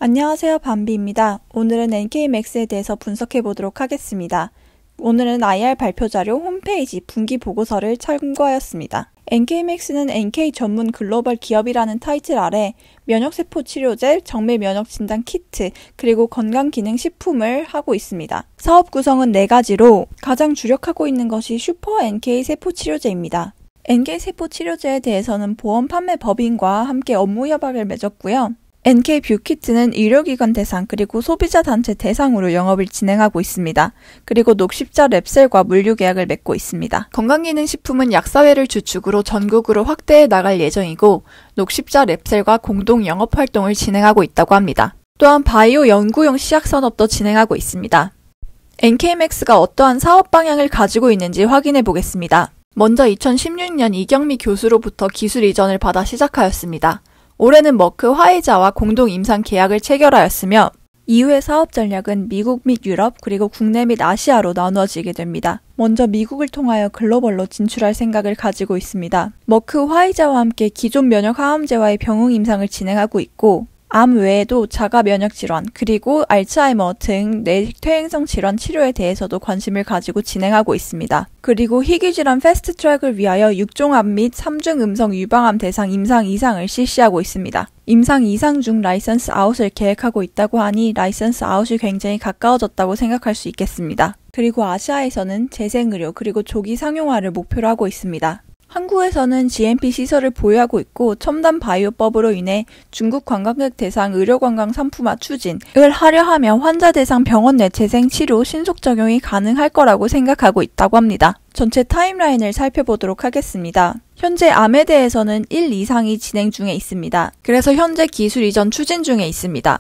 안녕하세요, 밤비입니다. 오늘은 NK맥스에 대해서 분석해 보도록 하겠습니다. 오늘은 IR 발표자료 홈페이지 분기 보고서를 참고하였습니다. NK맥스는 NK 전문 글로벌 기업이라는 타이틀 아래 면역세포 치료제, 정밀 면역 진단 키트, 그리고 건강기능식품을 하고 있습니다. 사업 구성은 4가지로 가장 주력하고 있는 것이 슈퍼 NK 세포 치료제입니다. NK 세포 치료제에 대해서는 보험 판매 법인과 함께 업무 협약을 맺었고요. NK 뷰키트는 의료기관 대상 그리고 소비자 단체 대상으로 영업을 진행하고 있습니다. 그리고 녹십자 랩셀과 물류 계약을 맺고 있습니다. 건강기능식품은 약사회를 주축으로 전국으로 확대해 나갈 예정이고 녹십자 랩셀과 공동 영업활동을 진행하고 있다고 합니다. 또한 바이오 연구용 시약 산업도 진행하고 있습니다. NK맥스가 어떠한 사업 방향을 가지고 있는지 확인해 보겠습니다. 먼저 2016년 이경미 교수로부터 기술 이전을 받아 시작하였습니다. 올해는 머크 화이자와 공동 임상 계약을 체결하였으며 이후의 사업 전략은 미국 및 유럽 그리고 국내 및 아시아로 나누어지게 됩니다. 먼저 미국을 통하여 글로벌로 진출할 생각을 가지고 있습니다. 머크 화이자와 함께 기존 면역 항암제와의 병용 임상을 진행하고 있고 암 외에도 자가 면역 질환 그리고 알츠하이머 등 뇌퇴행성 질환 치료에 대해서도 관심을 가지고 진행하고 있습니다. 그리고 희귀질환 패스트트랙을 위하여 6종암 및 3중 음성 유방암 대상 임상 2상을 실시하고 있습니다. 임상 2상 중 라이선스 아웃을 계획하고 있다고 하니 라이선스 아웃이 굉장히 가까워졌다고 생각할 수 있겠습니다. 그리고 아시아에서는 재생의료 그리고 조기 상용화를 목표로 하고 있습니다. 한국에서는 GMP 시설을 보유하고 있고 첨단 바이오법으로 인해 중국 관광객 대상 의료관광 상품화 추진을 하려 하며 환자 대상 병원 내 재생 치료 신속 적용이 가능할 거라고 생각하고 있다고 합니다. 전체 타임라인을 살펴보도록 하겠습니다. 현재 암에 대해서는 1 이상이 진행 중에 있습니다. 그래서 현재 기술 이전 추진 중에 있습니다.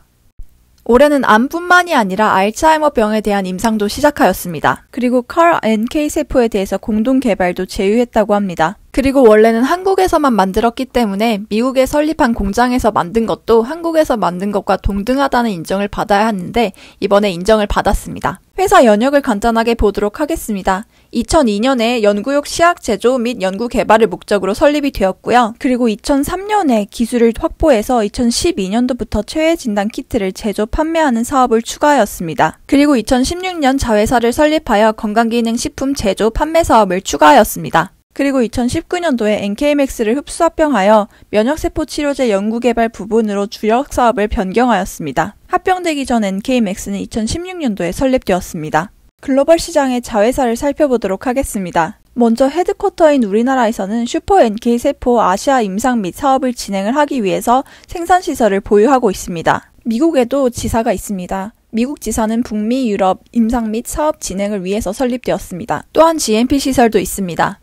올해는 암뿐만이 아니라 알츠하이머병에 대한 임상도 시작하였습니다. 그리고 CAR NK 세포에 대해서 공동 개발도 제휴했다고 합니다. 그리고 원래는 한국에서만 만들었기 때문에 미국에 설립한 공장에서 만든 것도 한국에서 만든 것과 동등하다는 인정을 받아야 하는데 이번에 인정을 받았습니다. 회사 연역을 간단하게 보도록 하겠습니다. 2002년에 연구용 시약 제조 및 연구 개발을 목적으로 설립이 되었고요. 그리고 2003년에 기술을 확보해서 2012년도부터 최외 진단 키트를 제조 판매하는 사업을 추가하였습니다. 그리고 2016년 자회사를 설립하여 건강기능식품 제조 판매 사업을 추가하였습니다. 그리고 2019년도에 NK맥스를 흡수합병하여 면역세포 치료제 연구개발 부분으로 주력 사업을 변경하였습니다. 합병되기 전 NK맥스는 2016년도에 설립되었습니다. 글로벌 시장의 자회사를 살펴보도록 하겠습니다. 먼저 헤드쿼터인 우리나라에서는 슈퍼 NK 세포 아시아 임상 및 사업을 진행을 하기 위해서 생산시설을 보유하고 있습니다. 미국에도 지사가 있습니다. 미국 지사는 북미, 유럽 임상 및 사업 진행을 위해서 설립되었습니다. 또한 GMP 시설도 있습니다.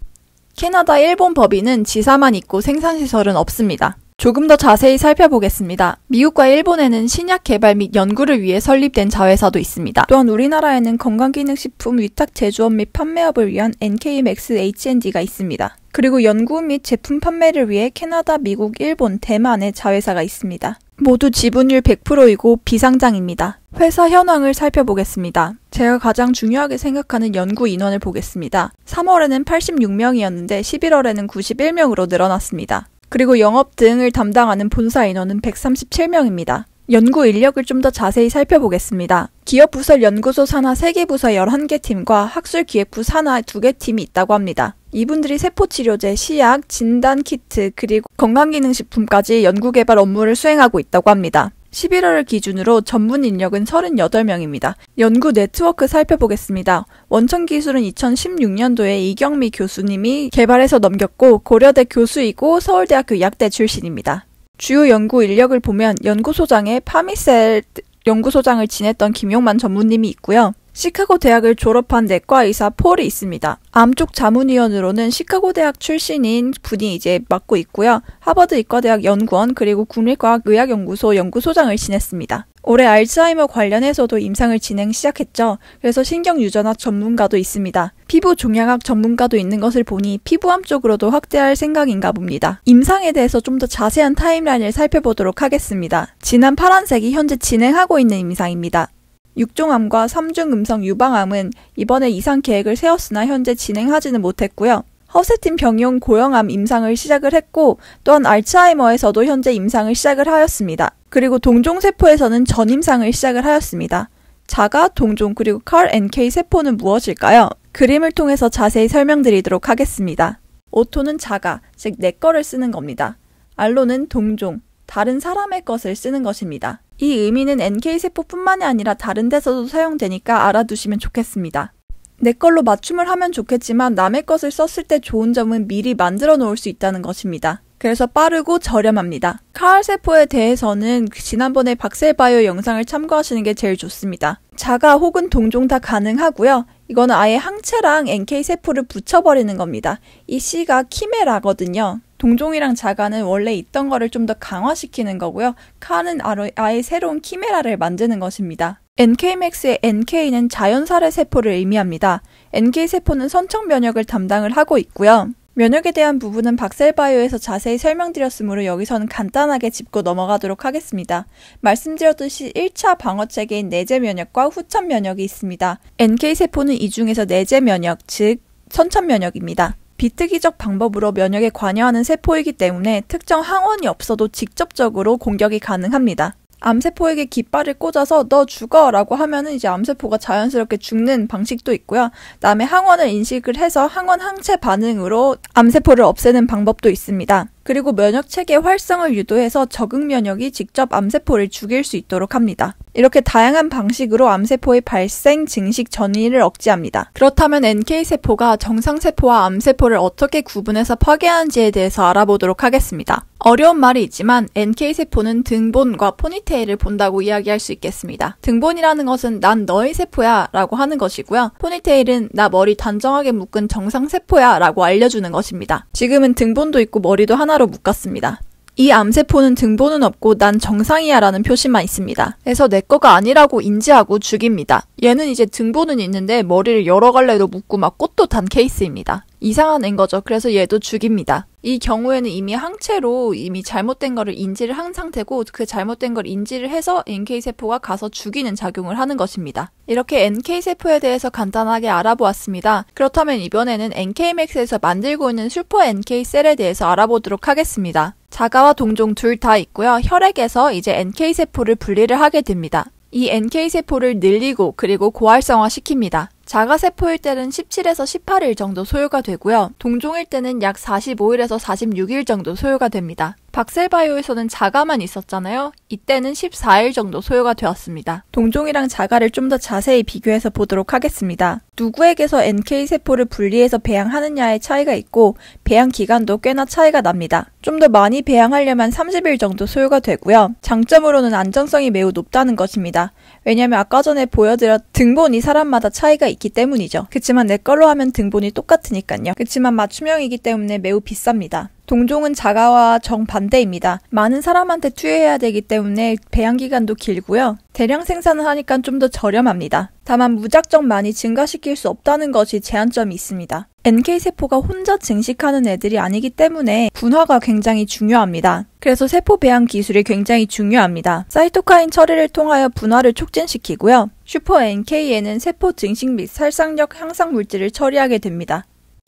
캐나다, 일본 법인은 지사만 있고 생산시설은 없습니다. 조금 더 자세히 살펴보겠습니다. 미국과 일본에는 신약 개발 및 연구를 위해 설립된 자회사도 있습니다. 또한 우리나라에는 건강기능식품 위탁 제조업 및 판매업을 위한 NK맥스 H&D가 있습니다. 그리고 연구 및 제품 판매를 위해 캐나다, 미국, 일본, 대만의 자회사가 있습니다. 모두 지분율 100%이고 비상장입니다. 회사 현황을 살펴보겠습니다. 제가 가장 중요하게 생각하는 연구 인원을 보겠습니다. 3월에는 86명이었는데 11월에는 91명으로 늘어났습니다. 그리고 영업 등을 담당하는 본사 인원은 137명입니다. 연구 인력을 좀 더 자세히 살펴보겠습니다. 기업부설 연구소 산하 3개 부서 11개 팀과 학술기획부 산하 2개 팀이 있다고 합니다. 이분들이 세포치료제, 시약, 진단키트, 그리고 건강기능식품까지 연구개발 업무를 수행하고 있다고 합니다. 11월을 기준으로 전문 인력은 38명입니다. 연구 네트워크 살펴보겠습니다. 원천기술은 2016년도에 이경미 교수님이 개발해서 넘겼고 고려대 교수이고 서울대학교 약대 출신입니다. 주요 연구 인력을 보면 연구소장에 파미셀 연구소장을 지냈던 김용만 전무님이 있고요. 시카고 대학을 졸업한 내과 의사 폴이 있습니다. 암 쪽 자문위원으로는 시카고 대학 출신인 분이 이제 맡고 있고요. 하버드 의과대학 연구원 그리고 국립과학의학연구소 연구소장을 지냈습니다. 올해 알츠하이머 관련해서도 임상을 진행 시작했죠. 그래서 신경유전학 전문가도 있습니다. 피부 종양학 전문가도 있는 것을 보니 피부암 쪽으로도 확대할 생각인가 봅니다. 임상에 대해서 좀 더 자세한 타임라인을 살펴보도록 하겠습니다. 진한 파란색이 현재 진행하고 있는 임상입니다. 6종암과 3중 음성 유방암은 이번에 이상 계획을 세웠으나 현재 진행하지는 못했고요. 허세틴 병용 고형암 임상을 시작을 했고 또한 알츠하이머에서도 현재 임상을 시작을 하였습니다. 그리고 동종세포에서는 전임상을 시작을 하였습니다. 자가, 동종, 그리고 CAR NK 세포는 무엇일까요? 그림을 통해서 자세히 설명드리도록 하겠습니다. 오토는 자가, 즉 내 거를 쓰는 겁니다. 알로는 동종, 다른 사람의 것을 쓰는 것입니다. 이 의미는 NK세포뿐만이 아니라 다른 데서도 사용되니까 알아두시면 좋겠습니다. 내 걸로 맞춤을 하면 좋겠지만 남의 것을 썼을 때 좋은 점은 미리 만들어 놓을 수 있다는 것입니다. 그래서 빠르고 저렴합니다. CAR 세포에 대해서는 지난번에 박셀바이오 영상을 참고하시는 게 제일 좋습니다. 자가 혹은 동종 다 가능하고요. 이거는 아예 항체랑 NK세포를 붙여버리는 겁니다. 이 C가 키메라거든요. 동종이랑 자가는 원래 있던 거를 좀 더 강화시키는 거고요. CAR는 아예 새로운 키메라를 만드는 것입니다. NK맥스의 NK는 자연살해 세포를 의미합니다. NK세포는 선청 면역을 담당을 하고 있고요. 면역에 대한 부분은 박셀바이오에서 자세히 설명드렸으므로 여기서는 간단하게 짚고 넘어가도록 하겠습니다. 말씀드렸듯이 1차 방어체계인 내재 면역과 후천 면역이 있습니다. NK세포는 이 중에서 내재 면역, 즉 선천 면역입니다. 비특이적 방법으로 면역에 관여하는 세포이기 때문에 특정 항원이 없어도 직접적으로 공격이 가능합니다. 암세포에게 깃발을 꽂아서 너 죽어 라고 하면은 이제 암세포가 자연스럽게 죽는 방식도 있고요. 그다음에 항원을 인식을 해서 항원 항체 반응으로 암세포를 없애는 방법도 있습니다. 그리고 면역체계 활성을 유도해서 적응 면역이 직접 암세포를 죽일 수 있도록 합니다. 이렇게 다양한 방식으로 암세포의 발생, 증식, 전이를 억제합니다. 그렇다면 NK세포가 정상세포와 암세포를 어떻게 구분해서 파괴하는지에 대해서 알아보도록 하겠습니다. 어려운 말이 있지만 NK세포는 등본과 포니테일을 본다고 이야기할 수 있겠습니다. 등본이라는 것은 난 너의 세포야 라고 하는 것이고요. 포니테일은 나 머리 단정하게 묶은 정상세포야 라고 알려주는 것입니다. 지금은 등본도 있고 머리도 하나로 묶었습니다. 이 암세포는 등본은 없고 난 정상이야 라는 표시만 있습니다. 그래서 내 거가 아니라고 인지하고 죽입니다. 얘는 이제 등본은 있는데 머리를 여러 갈래로 묶고 막 꽃도 단 케이스입니다. 이상한 앤 거죠. 그래서 얘도 죽입니다. 이 경우에는 이미 항체로 이미 잘못된 거를 인지를 한 상태고 그 잘못된 걸 인지를 해서 NK세포가 가서 죽이는 작용을 하는 것입니다. 이렇게 NK세포에 대해서 간단하게 알아보았습니다. 그렇다면 이번에는 NK맥스에서 만들고 있는 슈퍼 NK셀에 대해서 알아보도록 하겠습니다. 자가와 동종 둘 다 있고요. 혈액에서 이제 NK세포를 분리를 하게 됩니다. 이 NK세포를 늘리고 그리고 고활성화 시킵니다. 자가세포일 때는 17에서 18일 정도 소요가 되고요. 동종일 때는 약 45일에서 46일 정도 소요가 됩니다. 박셀바이오에서는 자가만 있었잖아요. 이때는 14일 정도 소요가 되었습니다. 동종이랑 자가를 좀 더 자세히 비교해서 보도록 하겠습니다. 누구에게서 NK세포를 분리해서 배양하느냐의 차이가 있고 배양 기간도 꽤나 차이가 납니다. 좀 더 많이 배양하려면 30일 정도 소요가 되고요. 장점으로는 안정성이 매우 높다는 것입니다. 왜냐면 아까 전에 보여드렸 등본이 사람마다 차이가 있기 때문이죠. 그치만 내 걸로 하면 등본이 똑같으니까요. 그치만 맞춤형이기 때문에 매우 비쌉니다. 동종은 자가와 정반대입니다. 많은 사람한테 투여해야 되기 때문에 배양기간도 길고요. 대량 생산을 하니까 좀 더 저렴합니다. 다만 무작정 많이 증가시킬 수 없다는 것이 제한점이 있습니다. NK세포가 혼자 증식하는 애들이 아니기 때문에 분화가 굉장히 중요합니다. 그래서 세포 배양 기술이 굉장히 중요합니다. 사이토카인 처리를 통하여 분화를 촉진시키고요. 슈퍼 NK에는 세포 증식 및 살상력 향상 물질을 처리하게 됩니다.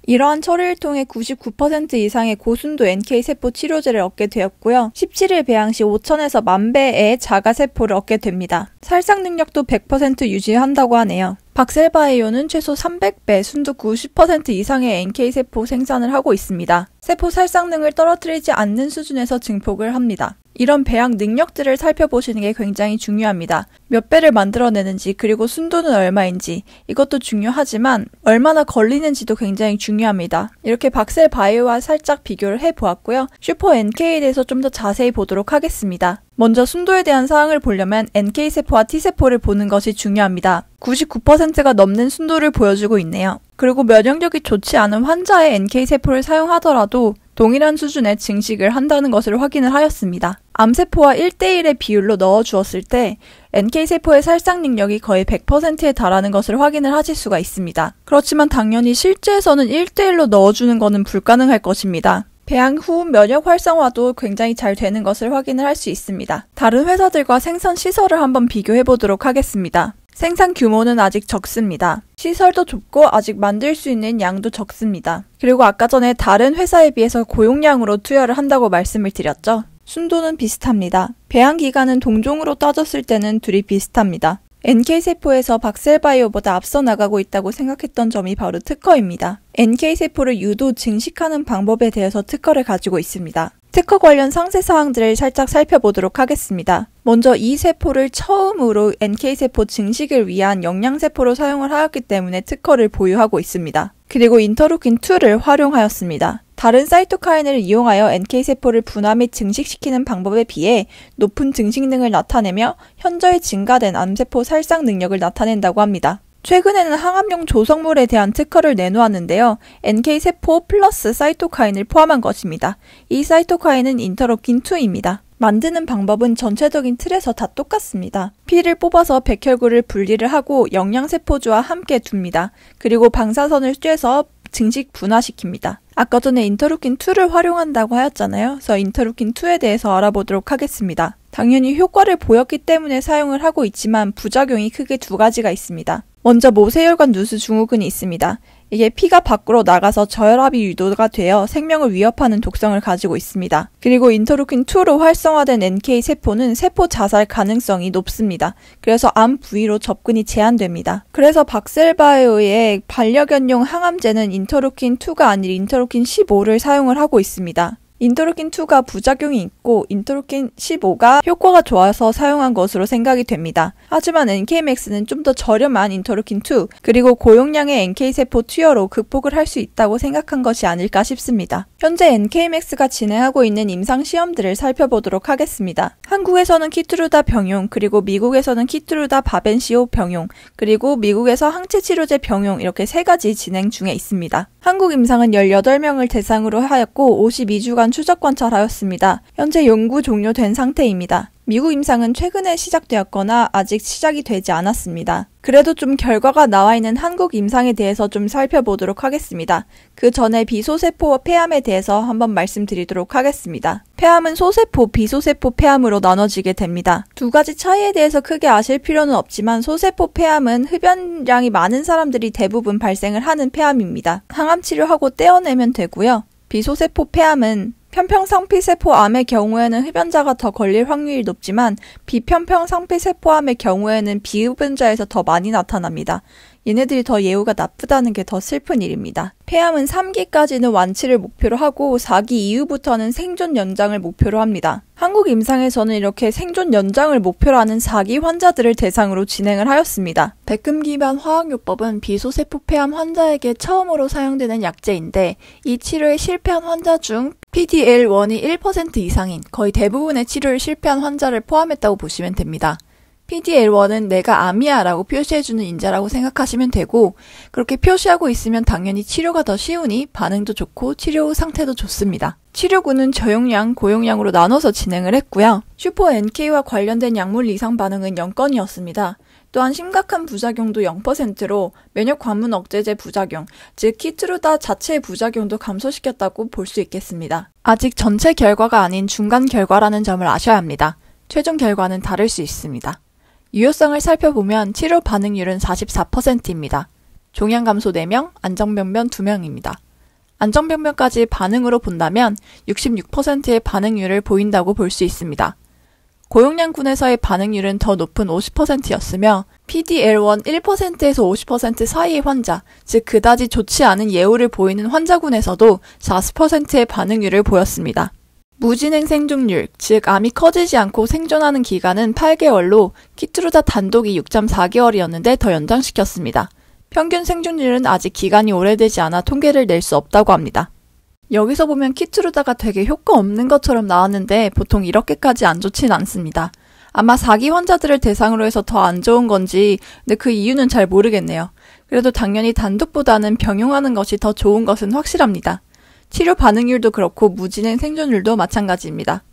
이러한 처리를 통해 99% 이상의 고순도 NK세포 치료제를 얻게 되었고요. 17일 배양 시 5,000에서 10,000배의 자가세포를 얻게 됩니다. 살상 능력도 100% 유지한다고 하네요. 박셀바이오는 최소 300배, 순도 90% 이상의 NK세포 생산을 하고 있습니다. 세포 살상능을 떨어뜨리지 않는 수준에서 증폭을 합니다. 이런 배양 능력들을 살펴보시는 게 굉장히 중요합니다. 몇 배를 만들어내는지 그리고 순도는 얼마인지 이것도 중요하지만 얼마나 걸리는지도 굉장히 중요합니다. 이렇게 박셀바이오와 살짝 비교를 해보았고요. 슈퍼 NK에 대해서 좀 더 자세히 보도록 하겠습니다. 먼저 순도에 대한 사항을 보려면 NK세포와 T세포를 보는 것이 중요합니다. 99%가 넘는 순도를 보여주고 있네요. 그리고 면역력이 좋지 않은 환자의 NK세포를 사용하더라도 동일한 수준의 증식을 한다는 것을 확인을 하였습니다. 암세포와 1대1의 비율로 넣어주었을 때 NK세포의 살상 능력이 거의 100%에 달하는 것을 확인을 하실 수가 있습니다. 그렇지만 당연히 실제에서는 1대1로 넣어주는 것은 불가능할 것입니다. 배양 후 면역 활성화도 굉장히 잘 되는 것을 확인을 할 수 있습니다. 다른 회사들과 생산 시설을 한번 비교해 보도록 하겠습니다. 생산 규모는 아직 적습니다. 시설도 좁고 아직 만들 수 있는 양도 적습니다. 그리고 아까 전에 다른 회사에 비해서 고용량으로 투여를 한다고 말씀을 드렸죠. 순도는 비슷합니다. 배양 기간은 동종으로 따졌을 때는 둘이 비슷합니다. NK세포에서 박셀바이오보다 앞서 나가고 있다고 생각했던 점이 바로 특허입니다. NK세포를 유도 증식하는 방법에 대해서 특허를 가지고 있습니다. 특허 관련 상세 사항들을 살짝 살펴보도록 하겠습니다. 먼저 이 세포를 처음으로 NK세포 증식을 위한 영양세포로 사용을 하였기 때문에 특허를 보유하고 있습니다. 그리고 인터루킨2를 활용하였습니다. 다른 사이토카인을 이용하여 NK세포를 분화 및 증식시키는 방법에 비해 높은 증식능을 나타내며 현저히 증가된 암세포 살상 능력을 나타낸다고 합니다. 최근에는 항암용 조성물에 대한 특허를 내놓았는데요. NK세포 플러스 사이토카인을 포함한 것입니다. 이 사이토카인은 인터루킨2입니다. 만드는 방법은 전체적인 틀에서 다 똑같습니다. 피를 뽑아서 백혈구를 분리를 하고 영양세포주와 함께 둡니다. 그리고 방사선을 쬐서 증식 분화시킵니다. 아까 전에 인터루킨2를 활용한다고 하였잖아요. 그래서 인터루킨2에 대해서 알아보도록 하겠습니다. 당연히 효과를 보였기 때문에 사용을 하고 있지만 부작용이 크게 두 가지가 있습니다. 먼저 모세혈관 누수 증후군이 있습니다. 이게 피가 밖으로 나가서 저혈압이 유도가 되어 생명을 위협하는 독성을 가지고 있습니다. 그리고 인터루킨2로 활성화된 NK세포는 세포 자살 가능성이 높습니다. 그래서 암 부위로 접근이 제한됩니다. 그래서 박셀바이오의 반려견용 항암제는 인터루킨2가 아닌 인터루킨15를 사용을 하고 있습니다. 인터루킨2가 부작용이 있고 인터루킨15가 효과가 좋아서 사용한 것으로 생각이 됩니다. 하지만 NK맥스는 좀 더 저렴한 인터루킨2 그리고 고용량의 NK세포 투여로 극복을 할 수 있다고 생각한 것이 아닐까 싶습니다. 현재 NK맥스가 진행하고 있는 임상시험들을 살펴보도록 하겠습니다. 한국에서는 키트루다 병용, 그리고 미국에서는 키트루다 바벤시오 병용, 그리고 미국에서 항체치료제 병용 이렇게 세 가지 진행 중에 있습니다. 한국 임상은 18명을 대상으로 하였고 52주간 추적 관찰하였습니다. 현재 연구 종료된 상태입니다. 미국 임상은 최근에 시작되었거나 아직 시작이 되지 않았습니다. 그래도 좀 결과가 나와 있는 한국 임상에 대해서 좀 살펴보도록 하겠습니다. 그 전에 비소세포와 폐암에 대해서 한번 말씀드리도록 하겠습니다. 폐암은 소세포, 비소세포 폐암으로 나눠지게 됩니다. 두 가지 차이에 대해서 크게 아실 필요는 없지만 소세포 폐암은 흡연량이 많은 사람들이 대부분 발생을 하는 폐암입니다. 항암 치료하고 떼어내면 되고요. 비소세포 폐암은 편평상피세포암의 경우에는 흡연자가 더 걸릴 확률이 높지만 비편평상피세포암의 경우에는 비흡연자에서 더 많이 나타납니다. 얘네들이 더 예후가 나쁘다는 게 더 슬픈 일입니다. 폐암은 3기까지는 완치를 목표로 하고 4기 이후부터는 생존 연장을 목표로 합니다. 한국 임상에서는 이렇게 생존 연장을 목표로 하는 4기 환자들을 대상으로 진행을 하였습니다. 백금 기반 화학요법은 비소세포 폐암 환자에게 처음으로 사용되는 약제인데 이 치료에 실패한 환자 중 PDL1이 1% 이상인 거의 대부분의 치료를 실패한 환자를 포함했다고 보시면 됩니다. PDL1은 내가 암이야 라고 표시해주는 인자라고 생각하시면 되고 그렇게 표시하고 있으면 당연히 치료가 더 쉬우니 반응도 좋고 치료 후 상태도 좋습니다. 치료군은 저용량, 고용량으로 나눠서 진행을 했고요. 슈퍼 NK와 관련된 약물 이상 반응은 0건이었습니다. 또한 심각한 부작용도 0%로 면역 관문 억제제 부작용, 즉 키트루다 자체의 부작용도 감소시켰다고 볼 수 있겠습니다. 아직 전체 결과가 아닌 중간 결과라는 점을 아셔야 합니다. 최종 결과는 다를 수 있습니다. 유효성을 살펴보면 치료 반응률은 44%입니다. 종양 감소 4명, 안정변변 2명입니다. 안정변변까지 반응으로 본다면 66%의 반응률을 보인다고 볼 수 있습니다. 고용량군에서의 반응률은 더 높은 50%였으며 PDL1 1%에서 50% 사이의 환자, 즉 그다지 좋지 않은 예후를 보이는 환자군에서도 40%의 반응률을 보였습니다. 무진행 생존율, 즉 암이 커지지 않고 생존하는 기간은 8개월로 키트루다 단독이 6.4개월이었는데 더 연장시켰습니다. 평균 생존율은 아직 기간이 오래되지 않아 통계를 낼 수 없다고 합니다. 여기서 보면 키트루다가 되게 효과 없는 것처럼 나왔는데 보통 이렇게까지 안 좋진 않습니다. 아마 4기 환자들을 대상으로 해서 더 안 좋은 건지 근데 그 이유는 잘 모르겠네요. 그래도 당연히 단독보다는 병용하는 것이 더 좋은 것은 확실합니다. 치료 반응률도 그렇고 무진행 생존율도 마찬가지입니다.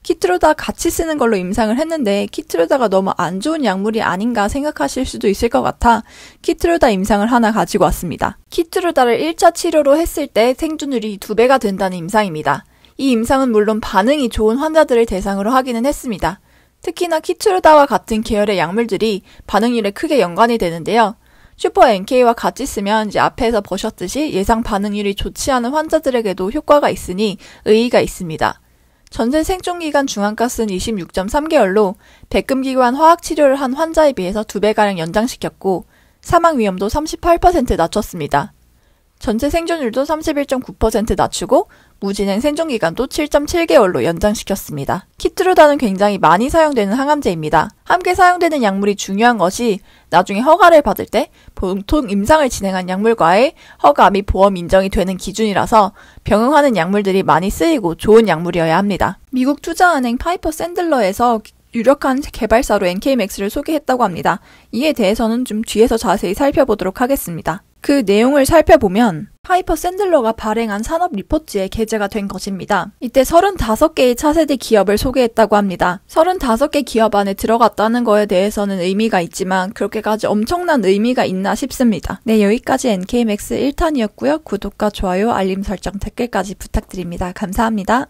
키트루다 같이 쓰는 걸로 임상을 했는데 키트루다가 너무 안 좋은 약물이 아닌가 생각하실 수도 있을 것 같아 키트루다 임상을 하나 가지고 왔습니다. 키트루다를 1차 치료로 했을 때 생존율이 2배가 된다는 임상입니다. 이 임상은 물론 반응이 좋은 환자들을 대상으로 하기는 했습니다. 특히나 키트루다와 같은 계열의 약물들이 반응률에 크게 연관이 되는데요. 슈퍼 NK와 같이 쓰면 이제 앞에서 보셨듯이 예상 반응률이 좋지 않은 환자들에게도 효과가 있으니 의의가 있습니다. 전체 생존기간 중환가스는 26.3개월로 백금기관 화학치료를 한 환자에 비해서 2배가량 연장시켰고 사망 위험도 38% 낮췄습니다. 전체 생존율도 31.9% 낮추고 무진행 생존기간도 7.7개월로 연장시켰습니다. 키트루다는 굉장히 많이 사용되는 항암제입니다. 함께 사용되는 약물이 중요한 것이 나중에 허가를 받을 때 보통 임상을 진행한 약물과의 허가 및 보험 인정이 되는 기준이라서 병응하는 약물들이 많이 쓰이고 좋은 약물이어야 합니다. 미국 투자은행 파이퍼 샌들러에서 유력한 개발사로 NK맥스를 소개했다고 합니다. 이에 대해서는 좀 뒤에서 자세히 살펴보도록 하겠습니다. 그 내용을 살펴보면 파이퍼 샌들러가 발행한 산업 리포트에 게재가 된 것입니다. 이때 35개의 차세대 기업을 소개했다고 합니다. 35개 기업 안에 들어갔다는 거에 대해서는 의미가 있지만 그렇게까지 엄청난 의미가 있나 싶습니다. 네, 여기까지 NK맥스 1탄이었고요. 구독과 좋아요, 알림 설정, 댓글까지 부탁드립니다. 감사합니다.